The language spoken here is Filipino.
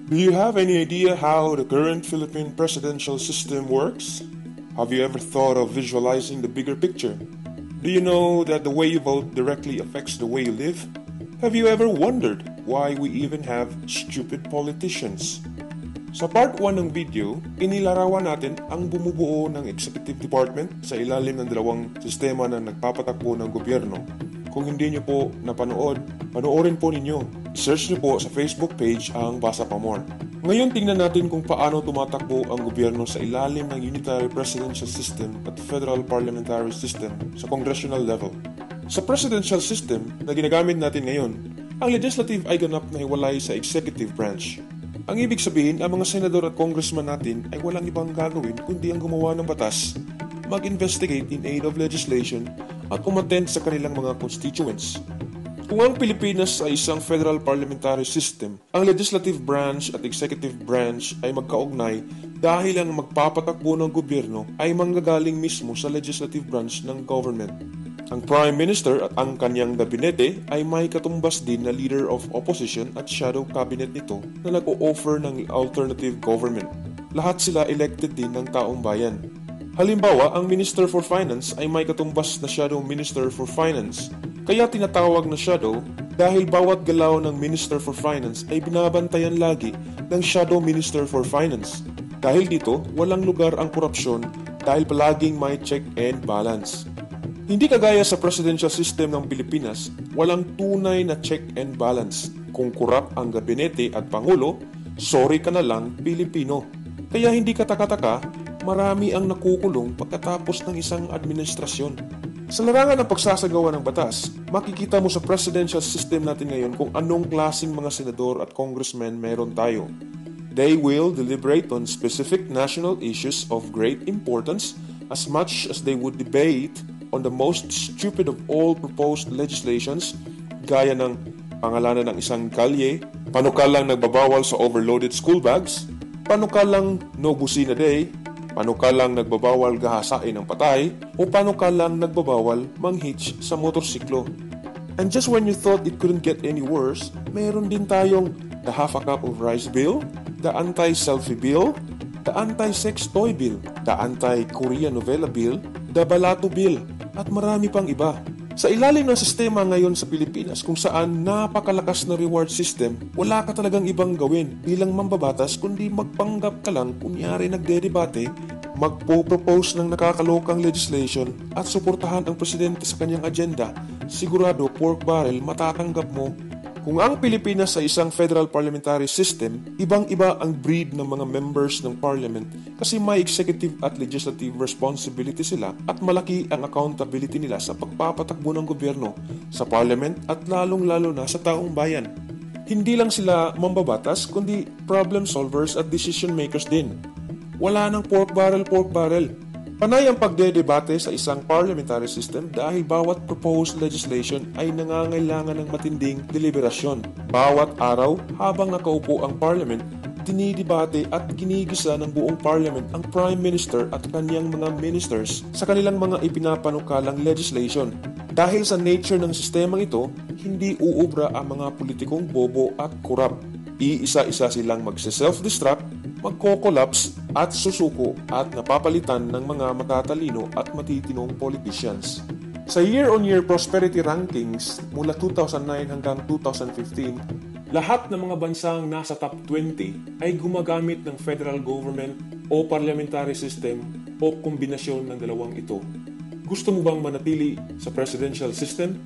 Do you have any idea how the current Philippine presidential system works? Have you ever thought of visualizing the bigger picture? Do you know that the way you vote directly affects the way you live? Have you ever wondered why we even have stupid politicians? Sa part 1 ng video, inilarawan natin ang bumubuo ng executive department sa ilalim ng dalawang sistema na nagpapatakbo ng gobyerno. Kung hindi nyo po napanood, panoorin po ninyo. I-search nyo po sa Facebook page ang Basa Pa More. Ngayon tingnan natin kung paano tumatakbo ang gobyerno sa ilalim ng unitary presidential system at federal parliamentary system sa congressional level. Sa presidential system na ginagamit natin ngayon, ang legislative ay ganap na hiwalay sa executive branch. Ang ibig sabihin, ang mga senador at congressman natin ay walang ibang gagawin kundi ang gumawa ng batas, mag-investigate in aid of legislation at umattend sa kanilang mga constituents. Kung ang Pilipinas ay isang federal parliamentary system, ang legislative branch at executive branch ay magkaugnay dahil ang magpapatakbo ng gobyerno ay manggagaling mismo sa legislative branch ng government. Ang Prime Minister at ang kanyang gabinete ay may katumbas din na leader of opposition at shadow cabinet nito na nag-o-offer ng alternative government. Lahat sila elected din ng taong bayan. Halimbawa, ang Minister for Finance ay may katumbas na Shadow Minister for Finance. Kaya tinatawag na shadow dahil bawat galaw ng Minister for Finance ay binabantayan lagi ng Shadow Minister for Finance. Dahil dito, walang lugar ang korupsyon dahil palaging may check and balance. Hindi kagaya sa presidential system ng Pilipinas, walang tunay na check and balance. Kung kurap ang gabinete at pangulo, sorry ka na lang, Pilipino. Kaya hindi katakataka, marami ang nakukulong pagkatapos ng isang administrasyon. Sa larangan ng pagsasagawa ng batas, makikita mo sa presidential system natin ngayon kung anong klaseng mga senador at congressmen meron tayo. They will deliberate on specific national issues of great importance as much as they would debate on the most stupid of all proposed legislations gaya ng pangalanan ng isang kalye, panukalang nagbabawal sa overloaded school bags, panukalang no busina day, panukalang nagbabawal gahasain ng patay, o panukalang nagbabawal manghitch sa motorsiklo. And just when you thought it couldn't get any worse, meron din tayong the half a cup of rice bill, the anti-selfie bill, the anti-sex toy bill, the anti-Korean novela bill, the balato bill, at marami pang iba. Sa ilalim ng sistema ngayon sa Pilipinas kung saan napakalakas na reward system, wala ka talagang ibang gawin bilang mambabatas kundi magpanggap ka lang kunyari nagdedebate, magpo-propose ng nakakalokang legislation at suportahan ang presidente sa kanyang agenda. Sigurado pork barrel matatanggap mo. Kung ang Pilipinas ay isang federal parliamentary system, ibang-iba ang breed ng mga members ng parliament kasi may executive at legislative responsibility sila at malaki ang accountability nila sa pagpapatakbo ng gobyerno sa parliament at lalong-lalo na sa taong bayan. Hindi lang sila mambabatas kundi problem solvers at decision makers din. Wala nang pork barrel. Panay ang pagdedebate sa isang parliamentary system dahil bawat proposed legislation ay nangangailangan ng matinding deliberasyon. Bawat araw habang nakaupo ang parliament, dinidebate at ginigisa ng buong parliament ang prime minister at kanyang mga ministers sa kanilang mga ipinapanukalang legislation. Dahil sa nature ng sistemang ito, hindi uubra ang mga politikong bobo at kurap. Iisa-isa silang magse-self-destruct, magko-collapse at susuko at napapalitan ng mga matatalino at matitinong politicians. Sa year-on-year prosperity rankings mula 2009 hanggang 2015, lahat ng mga bansang nasa top 20 ay gumagamit ng federal government o parliamentary system o kombinasyon ng dalawang ito. Gusto mo bang manatili sa presidential system